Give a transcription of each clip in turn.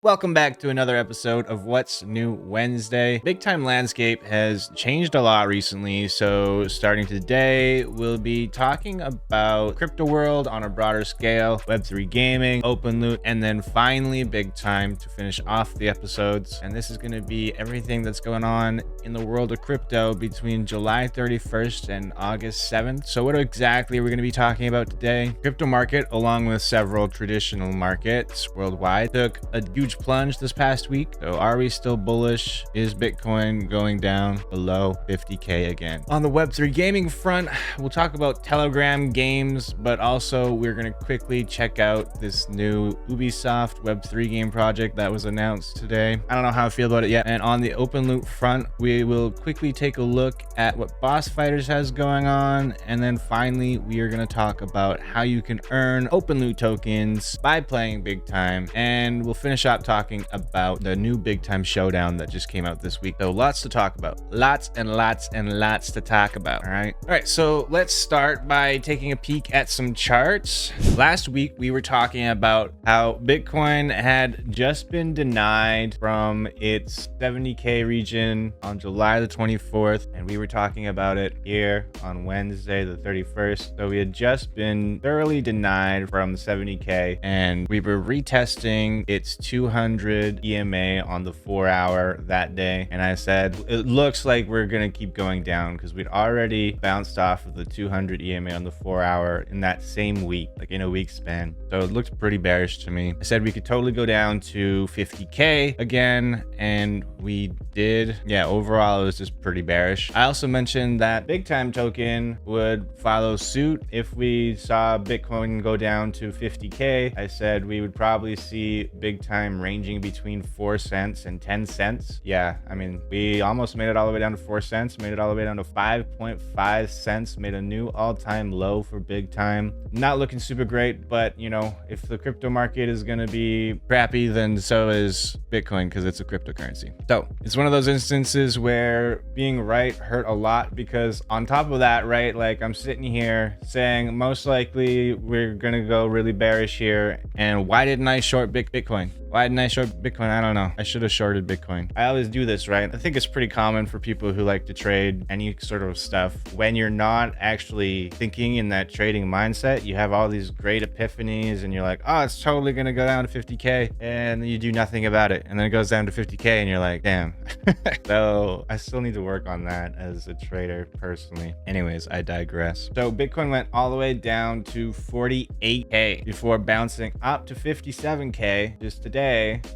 Welcome back to another episode of What's New Wednesday. Big time landscape has changed a lot recently, so starting today, we'll be talking about crypto world on a broader scale, Web3 gaming, OpenLooT, and then finally big time to finish off the episodes. And this is going to be everything that's going on in the world of crypto between July 31st and August 7th. So what exactly are we going to be talking about today? Crypto market, along with several traditional markets worldwide, took a huge plunge this past week. So are we still bullish? Is Bitcoin going down below 50K again? On the Web3 gaming front, we'll talk about Telegram games, but also we're going to quickly check out this new Ubisoft Web3 game project that was announced today. I don't know how I feel about it yet. And on the OpenLooT front, we will quickly take a look at what BossFighters has going on. And then finally, we are going to talk about how you can earn OpenLooT tokens by playing big time. And we'll finish up talking about the new big time Showdown that just came out this week. So lots to talk about. Lots and lots and lots to talk about. All right. So let's start by taking a peek at some charts. Last week, we were talking about how Bitcoin had just been denied from its 70K region on July the 24th. And we were talking about it here on Wednesday, the 31st. So we had just been thoroughly denied from the 70K, and we were retesting its 200 EMA on the 4-hour that day. And I said, it looks like we're going to keep going down because we'd already bounced off of the 200 EMA on the 4-hour in that same week, like in a week span. So it looked pretty bearish to me. I said we could totally go down to 50K again, and we did. Yeah, overall, it was just pretty bearish. I also mentioned that big time token would follow suit if we saw Bitcoin go down to 50K. I said we would probably see big time ranging between 4 cents and 10 cents. Yeah, I mean, we almost made it all the way down to 4 cents, made it all the way down to 5.5 cents, made a new all-time low for big time. Not looking super great, but you know, if the crypto market is going to be crappy, then so is Bitcoin because it's a cryptocurrency. So it's one of those instances where being right hurt a lot, because on top of that, right, like I'm sitting here saying most likely we're going to go really bearish here. And why didn't I short Bitcoin? Why didn't I short Bitcoin? I don't know. I should have shorted Bitcoin. I always do this, right? I think it's pretty common for people who like to trade any sort of stuff. When you're not actually thinking in that trading mindset, you have all these great epiphanies and you're like, oh, it's totally going to go down to 50K. And you do nothing about it. And then it goes down to 50K and you're like, damn. So I still need to work on that as a trader personally. Anyways, I digress. So Bitcoin went all the way down to 48K before bouncing up to 57K just today.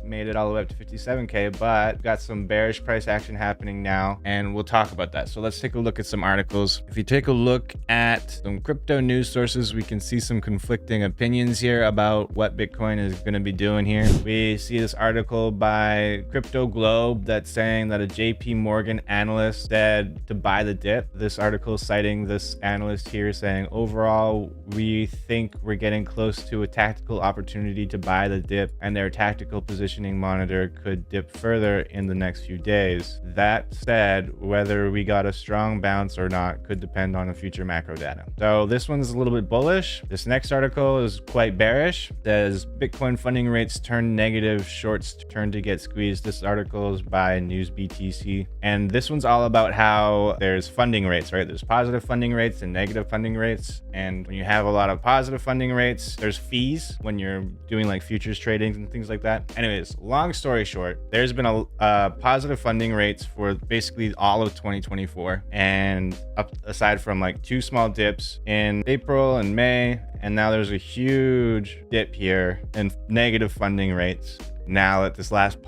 Made it all the way up to 57K, but got some bearish price action happening now, and we'll talk about that. So let's take a look at some articles. If you take a look at some crypto news sources, we can see some conflicting opinions here about what Bitcoin is going to be doing here. We see this article by Crypto Globe that's saying that a JP Morgan analyst said to buy the dip. This article citing this analyst here saying, overall, we think we're getting close to a tactical opportunity to buy the dip, and their tactical positioning monitor could dip further in the next few days. That said, whether we got a strong bounce or not could depend on the future macro data. So this one's a little bit bullish. This next article is quite bearish. It says Bitcoin funding rates turn negative, shorts turn to get squeezed. This article is by News BTC, and this one's all about how there's funding rates, right? There's positive funding rates and negative funding rates, and when you have a lot of positive funding rates, there's fees when you're doing like futures trading and things like that. Anyways, long story short, there's been a positive funding rates for basically all of 2024, and aside from like 2 small dips in April and May, and now there's a huge dip here in negative funding rates now that this last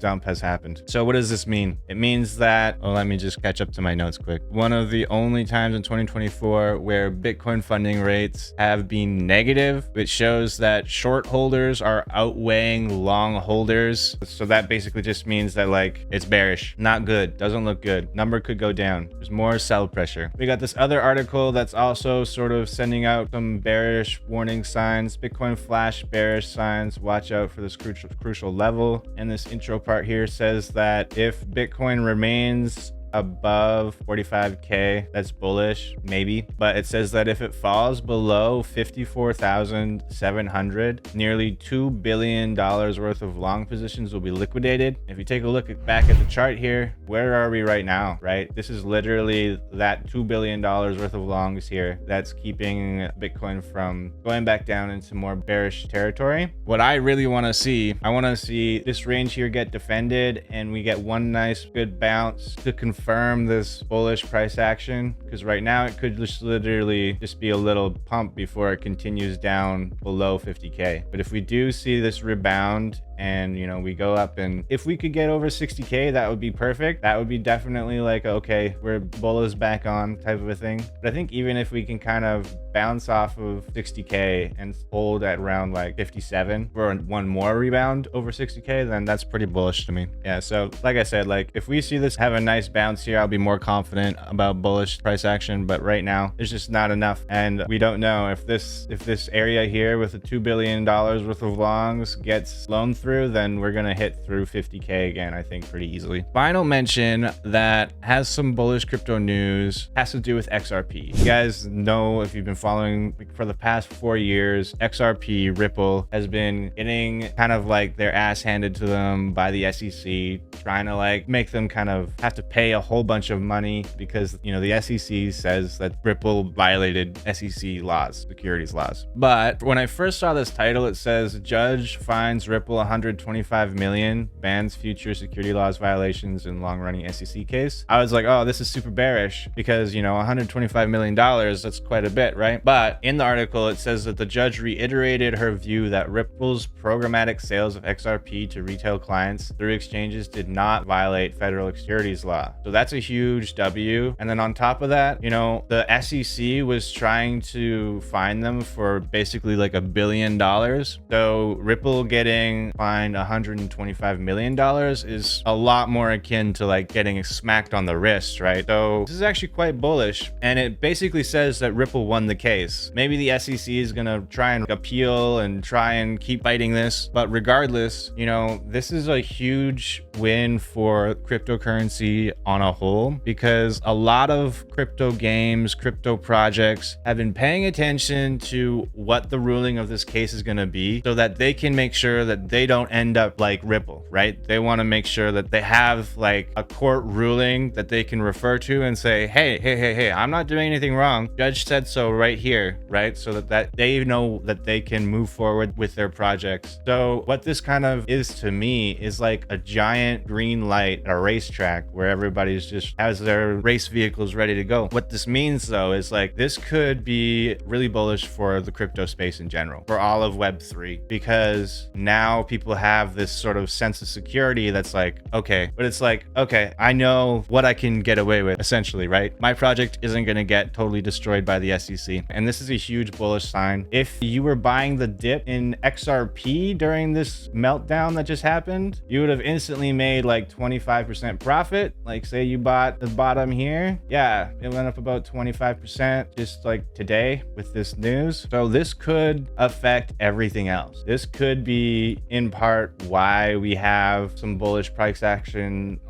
dump has happened. So what does this mean? It means that, well, let me just catch up to my notes quick. One of the only times in 2024 where Bitcoin funding rates have been negative, which shows that short holders are outweighing long holders. So that basically just means that like it's bearish, not good, doesn't look good. Number could go down. There's more sell pressure. We got this other article that's also sort of sending out some bearish warning signs. Bitcoin flash bearish signs. Watch out for this crucial level. And this intro part here says that if Bitcoin remains above 45K, that's bullish, maybe. But it says that if it falls below 54,700, nearly $2 billion worth of long positions will be liquidated. If you take a look back at the chart here, where are we right now, right? This is literally that $2 billion worth of longs here that's keeping Bitcoin from going back down into more bearish territory. What I really want to see, I want to see this range here get defended and we get one nice good bounce to confirm this bullish price action, because right now it could just literally just be a little pump before it continues down below 50K. But if we do see this rebound and we go up, and if we could get over 60K, that would be perfect. That would be definitely like, okay, we're bullish back on type of a thing. But I think even if we can kind of bounce off of 60K and hold at around like 57 for one more rebound over 60K, then that's pretty bullish to me. Yeah, so like I said, like if we see this have a nice bounce here, I'll be more confident about bullish price action. But right now there's just not enough, and we don't know if this area here with the $2 billion worth of longs gets blown through, then we're gonna hit through 50K again, I think, pretty easily. Final mention that has some bullish crypto news has to do with XRP. You guys know, if you've been following for the past 4 years, XRP Ripple has been getting kind of like their ass handed to them by the SEC, trying to like make them kind of have to pay a whole bunch of money because the SEC says that Ripple violated SEC laws, securities laws. But when I first saw this title, it says judge finds Ripple 125 million, bans future security laws violations in long-running SEC case. I was like, oh, this is super bearish because $125 million, that's quite a bit, right? But in the article, it says that the judge reiterated her view that Ripple's programmatic sales of XRP to retail clients through exchanges did not violate federal securities law. So that's a huge W. And then on top of that, the SEC was trying to fine them for basically like $1 billion. So Ripple getting fined $125 million is a lot more akin to like getting smacked on the wrist, right? So this is actually quite bullish, and it basically says that Ripple won the case. Maybe the SEC is gonna try and appeal and try and keep fighting this, but regardless, this is a huge win for cryptocurrency on a whole, because a lot of crypto games, crypto projects have been paying attention to what the ruling of this case is going to be, so that they can make sure that they don't end up like Ripple, right? They want to make sure that they have like a court ruling that they can refer to and say, hey, I'm not doing anything wrong. Judge said so right here, right? So that they know that they can move forward with their projects. So what this kind of is to me is like a giant green light at a racetrack where everybody's just has their race vehicles ready to go. What this means though is like this could be really bullish for the crypto space in general, for all of Web3, because now people have this sort of sense of security that's like, okay, but it's like, okay, I know what I can get away with essentially, right? My project isn't going to get totally destroyed by the SEC. And this is a huge bullish sign. If you were buying the dip in XRP during this meltdown that just happened, you would have instantly made like 25% profit. Like say you bought the bottom here. Yeah, it went up about 25% just like today with this news. So this could affect everything else. This could be in part why we have some bullish price action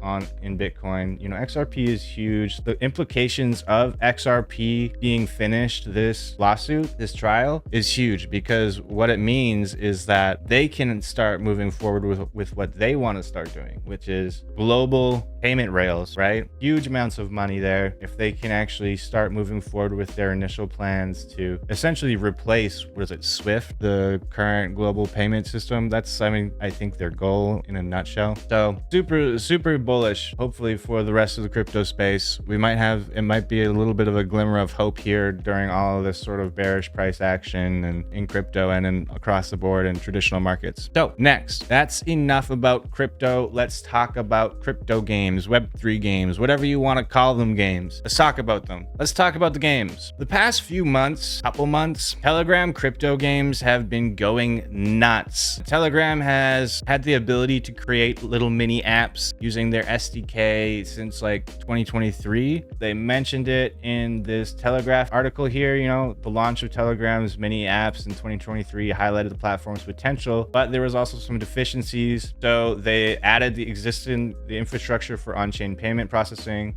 in Bitcoin. XRP is huge. The implications of XRP being finished, this lawsuit, this trial, is huge, because what it means is that they can start moving forward with what they want to start doing, which is global payment rails, right? Huge amounts of money there. If they can actually start moving forward with their initial plans to essentially replace, SWIFT, the current global payment system, that's, I think their goal in a nutshell. So super bullish, hopefully, for the rest of the crypto space. It might be a little bit of a glimmer of hope here during all of this sort of bearish price action and in crypto and across the board in traditional markets. So next, that's enough about crypto. Let's talk about crypto games, Web3 games, whatever you want to call them games. Let's talk about them. Let's talk about the games. The past few months, couple months, Telegram crypto games have been going nuts. Telegram has had the ability to create little mini apps using their SDK since like 2023. They mentioned it in this Telegraph article here. You know, the launch of Telegram's mini apps in 2023 highlighted the platform's potential, but there was also some deficiencies. So they added the infrastructure for on-chain payment processing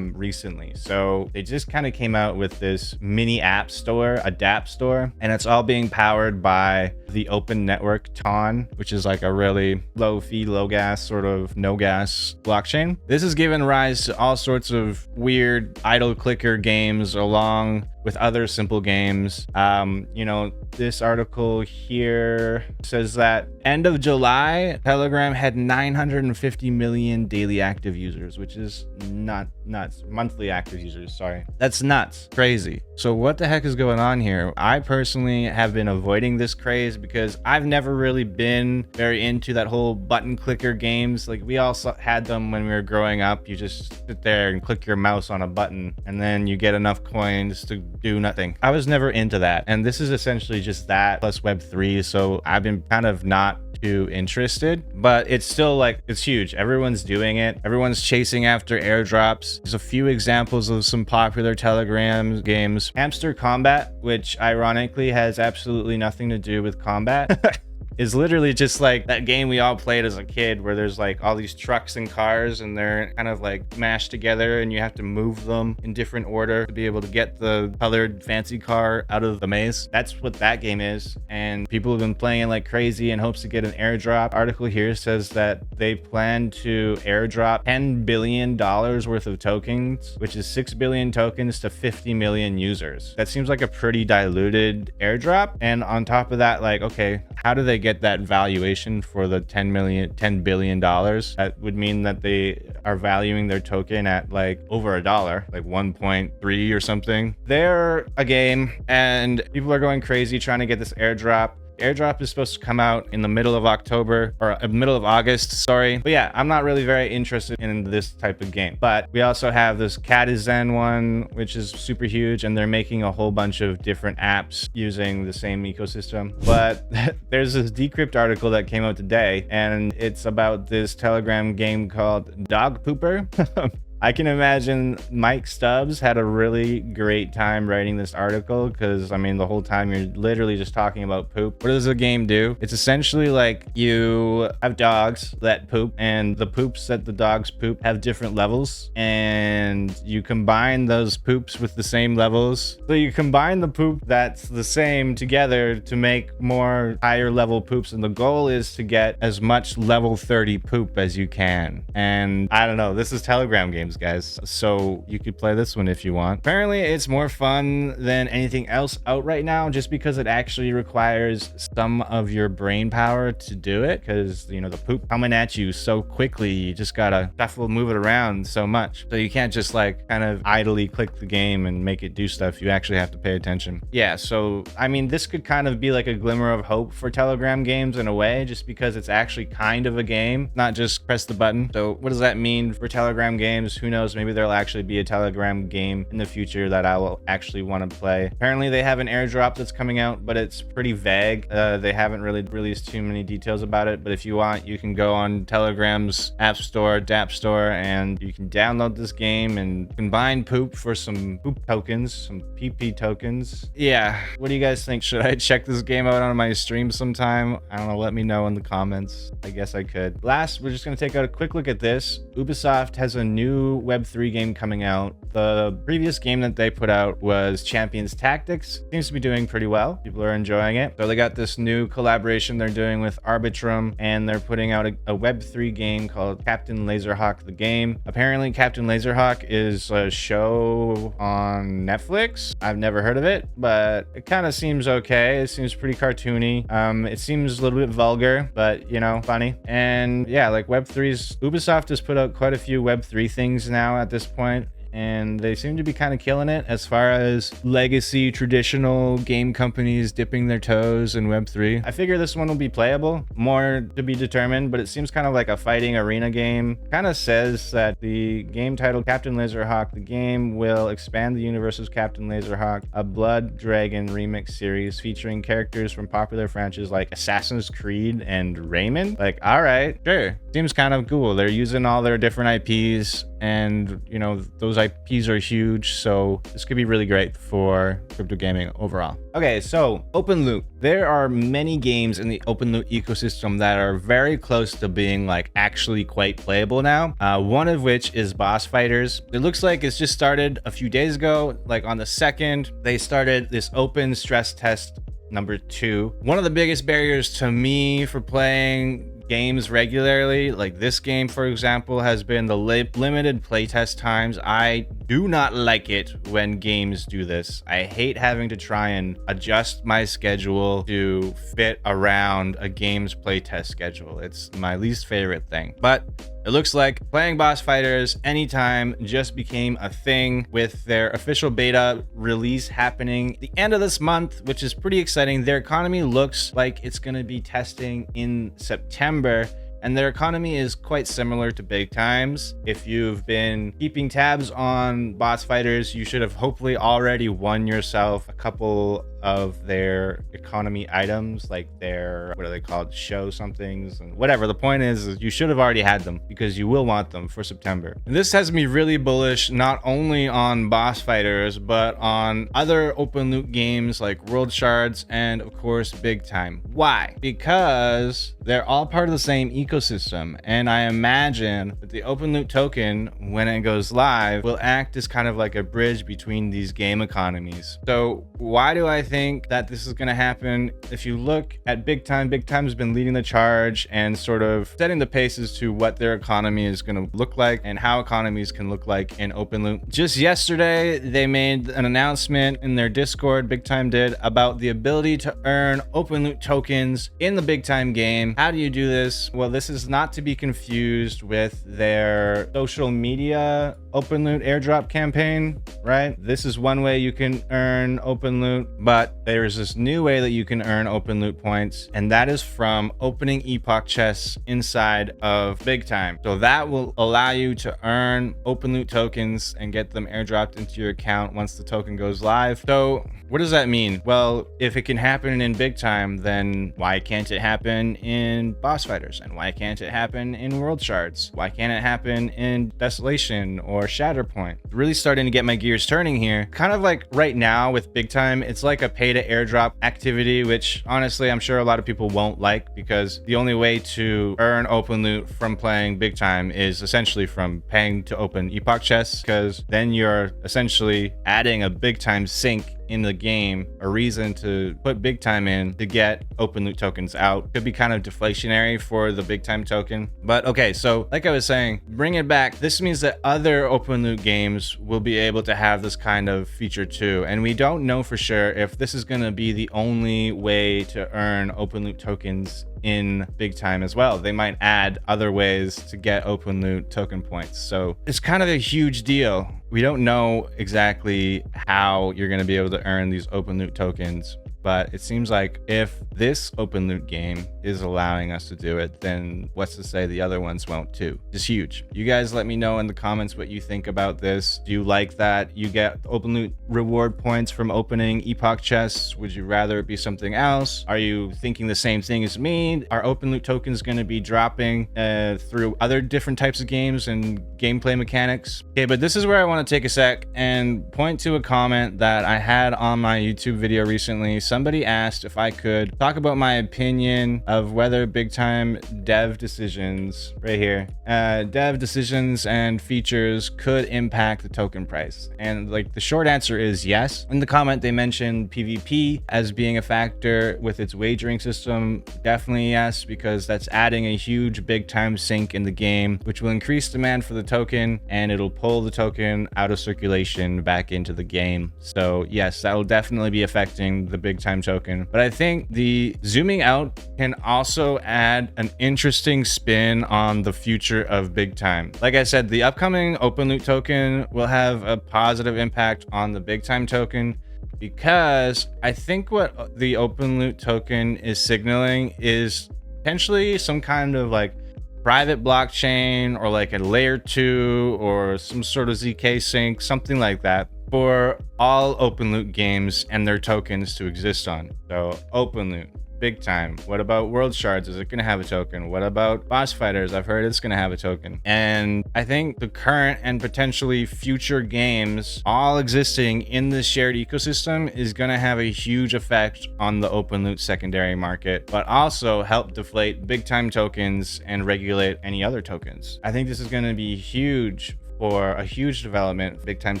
recently. So they just kind of came out with this mini app store, a dApp store, and it's all being powered by the Open Network TON, which is like a really low fee, low gas, sort of no gas blockchain. This has given rise to all sorts of weird idle clicker games along with other simple games. You know, this article here says that end of July, Telegram had 950 million daily active users, which is not nuts. Monthly active users, sorry. That's nuts. Crazy. So what the heck is going on here? I personally have been avoiding this craze because I've never really been very into that whole button clicker games. Like, we all had them when we were growing up. You just sit there and click your mouse on a button and then you get enough coins to do nothing. I was never into that. And this is essentially just that plus Web3. So I've been kind of not too interested, but it's still like, it's huge. Everyone's doing it. Everyone's chasing after airdrops. There's a few examples of some popular Telegram games. Hamster Kombat, which ironically has absolutely nothing to do with combat. Is literally just like that game we all played as a kid where there's like all these trucks and cars and they're kind of like mashed together and you have to move them in different order to be able to get the colored fancy car out of the maze. That's what that game is. And people have been playing it like crazy in hopes to get an airdrop. Article here says that they plan to airdrop $10 billion worth of tokens, which is 6 billion tokens to 50 million users. That seems like a pretty diluted airdrop. And on top of that, like, okay, how do they get that valuation for the $10 billion? That would mean that they are valuing their token at like over $1, like 1.3 or something. They're a game and people are going crazy trying to get this airdrop. Airdrop is supposed to come out in the middle of October or middle of August, sorry. But yeah, I'm not really very interested in this type of game. But we also have this Catizen one, which is super huge, and they're making a whole bunch of different apps using the same ecosystem. But there's this Decrypt article that came out today, and it's about this Telegram game called Dog Pooper. I can imagine Mike Stubbs had a really great time writing this article because, I mean, the whole time you're literally just talking about poop. What does the game do? It's essentially like you have dogs that poop, and the poops that the dogs poop have different levels, and you combine those poops with the same levels. So you combine the poop that's the same together to make more higher level poops, and the goal is to get as much level 30 poop as you can. And I don't know, this is Telegram games, guys, so you could play this one if you want. Apparently it's more fun than anything else out right now just because it actually requires some of your brain power to do it, because, you know, the poop coming at you so quickly, you just gotta shuffle, move it around so much, so you can't just like kind of idly click the game and make it do stuff. You actually have to pay attention. Yeah, so I mean, this could kind of be like a glimmer of hope for Telegram games in a way, just because it's actually kind of a game, not just press the button. So what does that mean for Telegram games? Who knows? Maybe there'll actually be a Telegram game in the future that I will actually want to play. Apparently they have an airdrop that's coming out, but it's pretty vague. They haven't really released too many details about it, but if you want, you can go on Telegram's app store, dApp store, and you can download this game and combine poop for some poop tokens, some PP tokens. Yeah, what do you guys think? Should I check this game out on my stream sometime? I don't know, let me know in the comments. I guess I could. Last, we're just going to take a quick look at this. Ubisoft has a new Web3 game coming out. The previous game that they put out was Champions Tactics. Seems to be doing pretty well. People are enjoying it. So they got this new collaboration they're doing with Arbitrum, and they're putting out a Web3 game called Captain LaserHawk the Game. Apparently Captain LaserHawk is a show on Netflix. I've never heard of it, but it kind of seems okay. It seems pretty cartoony. It seems a little bit vulgar, but, you know, funny. And yeah, like Web3's, Ubisoft has put out quite a few Web3 things now at this point, and they seem to be kind of killing it as far as legacy traditional game companies dipping their toes in Web3. I figure this one will be playable, more to be determined, but it seems kind of like a fighting arena game. Kind of says that the game titled Captain LaserHawk, the game will expand the universe of Captain LaserHawk, a Blood Dragon remix series featuring characters from popular franchises like Assassin's Creed and Rayman. Like, all right, sure. Seems kind of cool. They're using all their different IPs, and you know, those IPs are huge, so this could be really great for crypto gaming overall. Okay, so OpenLoot. There are many games in the OpenLoot ecosystem that are very close to being like actually quite playable now. One of which is BossFighters. It looks like it's just started a few days ago. Like on the 2nd, they started this open stress test number 2. One of the biggest barriers to me for playing games regularly, like this game for example, has been the limited playtest times. I do not like it when games do this. I hate having to try and adjust my schedule to fit around a game's playtest schedule. It's my least favorite thing. But it looks like playing BossFighters anytime just became a thing, with their official beta release happening the end of this month, which is pretty exciting. Their economy looks like it's going to be testing in September, and their economy is quite similar to Big Time's. If you've been keeping tabs on BossFighters, you should have hopefully already won yourself a couple of their economy items, like their, what are they called, show somethings and whatever. The point is you should have already had them because you will want them for September. And this has me really bullish not only on BossFighters but on other open loot games like World Shards and of course Big Time. Why? Because they're all part of the same ecosystem, and I imagine that the open loot token, when it goes live, will act as kind of like a bridge between these game economies. So why do I think that this is going to happen? If you look at Big Time's been leading the charge and sort of setting the pace as to what their economy is going to look like and how economies can look like in OpenLoot. Just yesterday, they made an announcement in their Discord, Big Time did, about the ability to earn OpenLoot tokens in the Big Time game. How do you do this? Well, this is not to be confused with their social media OpenLoot Airdrop campaign, right? This is one way you can earn OpenLoot, but there's this new way that you can earn OpenLoot points, and that is from opening epoch chests inside of Big Time. So that will allow you to earn OpenLoot tokens and get them airdropped into your account once the token goes live. So what does that mean? Well, if it can happen in Big Time, then why can't it happen in BossFighters? And why can't it happen in World Shards? Why can't it happen in Desolation or Shatterpoint? Really starting to get my gears turning here. Kind of like right now with Big Time, it's like a pay to airdrop activity, which honestly I'm sure a lot of people won't like, because the only way to earn open loot from playing Big Time is essentially from paying to open epoch chests, because then you're essentially adding a Big Time sink in the game, a reason to put Big Time in to get open loot tokens out. Could be kind of deflationary for the Big Time token. But okay, so like I was saying, bring it back. This means that other open loot games will be able to have this kind of feature too. And we don't know for sure if this is going to be the only way to earn open loot tokens in Big Time as well. They might add other ways to get open loot token points. So it's kind of a huge deal. We don't know exactly how you're going to be able to earn these open loot tokens, but it seems like if this open loot game is allowing us to do it, then what's to say the other ones won't too? It's huge. You guys let me know in the comments what you think about this. Do you like that you get open loot reward points from opening epoch chests? Would you rather it be something else? Are you thinking the same thing as me? Are open loot tokens going to be dropping through other different types of games and gameplay mechanics? Okay, but this is where I want to take a sec and point to a comment that I had on my YouTube video recently. Somebody asked if I could talk about my opinion of whether Big Time dev decisions, right here, dev decisions and features could impact the token price. And like the short answer is yes. In the comment, they mentioned PvP as being a factor with its wagering system. Definitely yes, because that's adding a huge Big Time sink in the game, which will increase demand for the token, and it'll pull the token out of circulation back into the game. So yes, that will definitely be affecting the Big Time time token. But I think the zooming out can also add an interesting spin on the future of big time. Like I said, the upcoming OPENLOOT token will have a positive impact on the big time token, because I think what the OPENLOOT token is signaling is potentially some kind of like private blockchain, or like a layer 2 or some sort of ZK sync, something like that, for all OPENLOOT games and their tokens to exist on. So OPENLOOT, big time. What about World Shards? Is it going to have a token? What about BossFighters? I've heard it's going to have a token. And I think the current and potentially future games all existing in this shared ecosystem is going to have a huge effect on the OPENLOOT secondary market, but also help deflate big time tokens and regulate any other tokens. I think this is going to be huge for a huge development, big time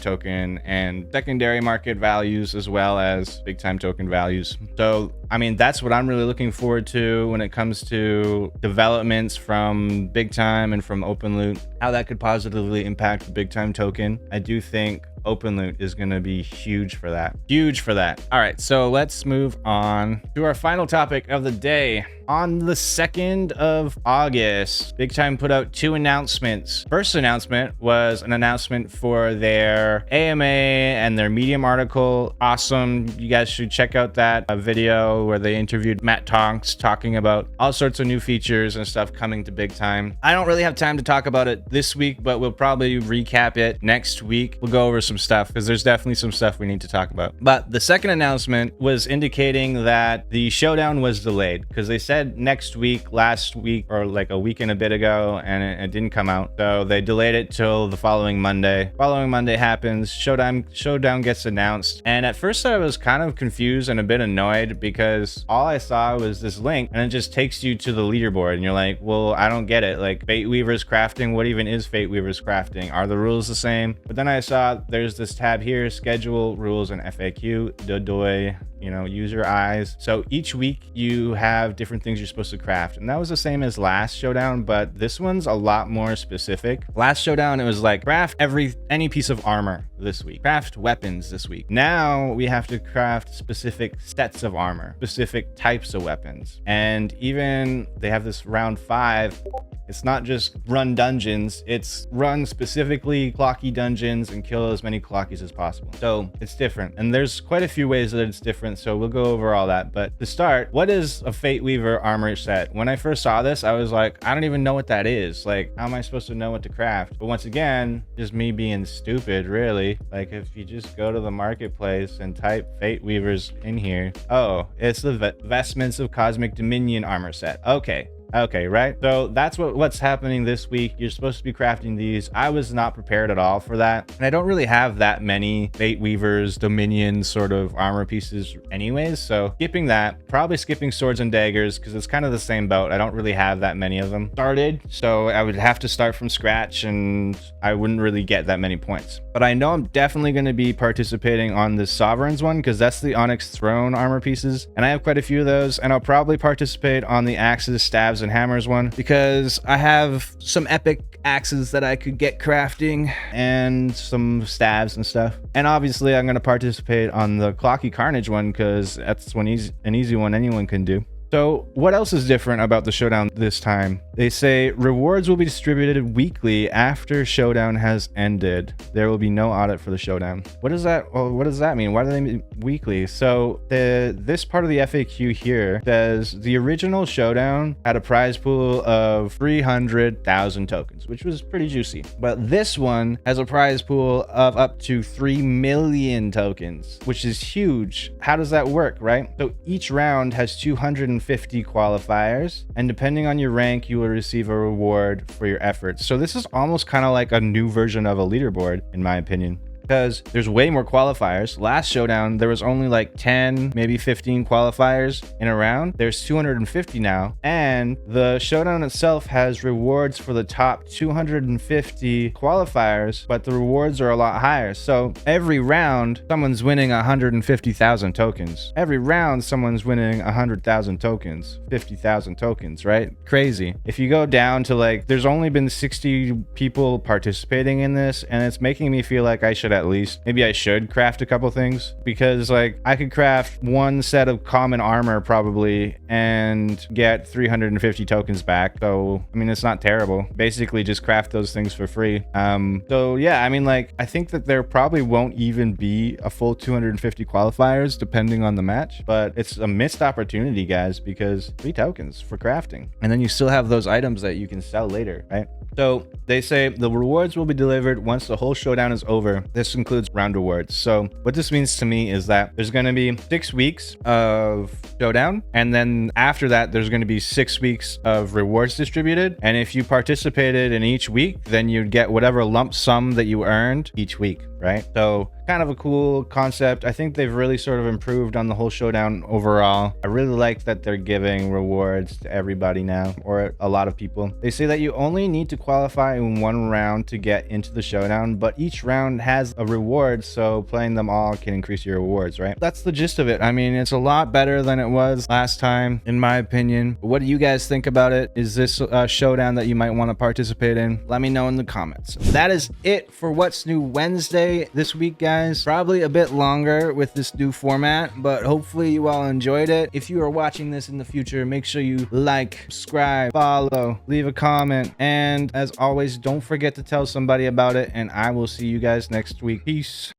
token and secondary market values, as well as big time token values. So, I mean, that's what I'm really looking forward to when it comes to developments from big time and from OPENLOOT, how that could positively impact the big time token. I do think OPENLOOT is going to be huge for that. Huge for that. All right, so let's move on to our final topic of the day. On the 2nd of August, Big Time put out 2 announcements. First announcement was an announcement for their AMA and their Medium article. Awesome. You guys should check out that video where they interviewed Matt Tonks, talking about all sorts of new features and stuff coming to Big Time. I don't really have time to talk about it this week, but we'll probably recap it next week. We'll go over some stuff, because there's definitely some stuff we need to talk about. But the second announcement was indicating that the Showdown was delayed, because they said next week, last week, or like a week and a bit ago, and it didn't come out. So they delayed it till the following Monday. Following Monday happens, Showdown gets announced. And at first I was kind of confused and a bit annoyed, because all I saw was this link and it just takes you to the leaderboard, and you're like, well, I don't get it. Like, Fate Weaver's crafting, what even is Fate Weaver's crafting? Are the rules the same? But then I saw there's this tab here, schedule, rules, and FAQ, dodoy, you know, use your eyes. So each week you have different things you're supposed to craft, and that was the same as last Showdown, but this one's a lot more specific. Last Showdown, it was like craft any piece of armor this week, craft weapons this week. Now we have to craft specific sets of armor, specific types of weapons. And even they have this round 5. It's not just run dungeons, it's run specifically clocky dungeons and kill as many clockies as possible. So it's different, and there's quite a few ways that it's different, so we'll go over all that. But to start, what is a Fate Weaver armor set? When I first saw this, I was like, I don't even know what that is. Like, how am I supposed to know what to craft? But once again, just me being stupid, really. Like, if you just go to the marketplace and type Fate Weavers in here, oh, it's the Vestments of Cosmic Dominion armor set. Okay, right? So that's what's happening this week. You're supposed to be crafting these. I was not prepared at all for that. And I don't really have that many Fate Weavers, Dominion sort of armor pieces anyways. So skipping that, probably skipping swords and daggers, because it's kind of the same boat. I don't really have that many of them started. So I would have to start from scratch, and I wouldn't really get that many points. But I know I'm definitely going to be participating on the Sovereigns one, because that's the Onyx Throne armor pieces. And I have quite a few of those. And I'll probably participate on the Axes, Staves, and Hammers one, because I have some epic axes that I could get crafting and some staves and stuff. And obviously I'm going to participate on the Clocky Carnage one, because that's an easy one anyone can do. So what else is different about the Showdown this time? They say rewards will be distributed weekly after Showdown has ended. There will be no audit for the Showdown. What does that mean? Why do they mean weekly? So this part of the FAQ here says the original Showdown had a prize pool of 300,000 tokens, which was pretty juicy. But this one has a prize pool of up to 3 million tokens, which is huge. How does that work, right? So each round has 250 qualifiers, and depending on your rank, you will receive a reward for your efforts. So this is almost kind of like a new version of a leaderboard, in my opinion, because there's way more qualifiers. Last Showdown, there was only like 10, maybe 15 qualifiers in a round. There's 250 now, and the Showdown itself has rewards for the top 250 qualifiers, but the rewards are a lot higher. So every round, someone's winning 150,000 tokens. Every round, someone's winning 100,000 tokens, 50,000 tokens, right? Crazy. If you go down to like, there's only been 60 people participating in this, and it's making me feel like I should at least. Maybe I should craft a couple things, because like I could craft one set of common armor probably and get 350 tokens back. So I mean, it's not terrible. Basically just craft those things for free. So yeah, I mean, like I think that there probably won't even be a full 250 qualifiers depending on the match, but it's a missed opportunity, guys, because 3 tokens for crafting, and then you still have those items that you can sell later, right? So they say the rewards will be delivered once the whole showdown is over. This includes round rewards. So what this means to me is that there's going to be 6 weeks of showdown, and then after that there's going to be 6 weeks of rewards distributed, and if you participated in each week, then you'd get whatever lump sum that you earned each week, right? So kind of a cool concept. I think they've really sort of improved on the whole showdown overall. I really like that they're giving rewards to everybody now, or a lot of people. They say that you only need to qualify in 1 round to get into the showdown, but each round has a reward, so playing them all can increase your rewards, right? That's the gist of it. I mean, it's a lot better than it was last time, in my opinion. What do you guys think about it? Is this a showdown that you might want to participate in? Let me know in the comments. That is it for What's New Wednesday this week, guys. Probably a bit longer with this new format, but hopefully you all enjoyed it. If you are watching this in the future, make sure you like, subscribe, follow, leave a comment, and as always, don't forget to tell somebody about it, and I will see you guys next week. Peace.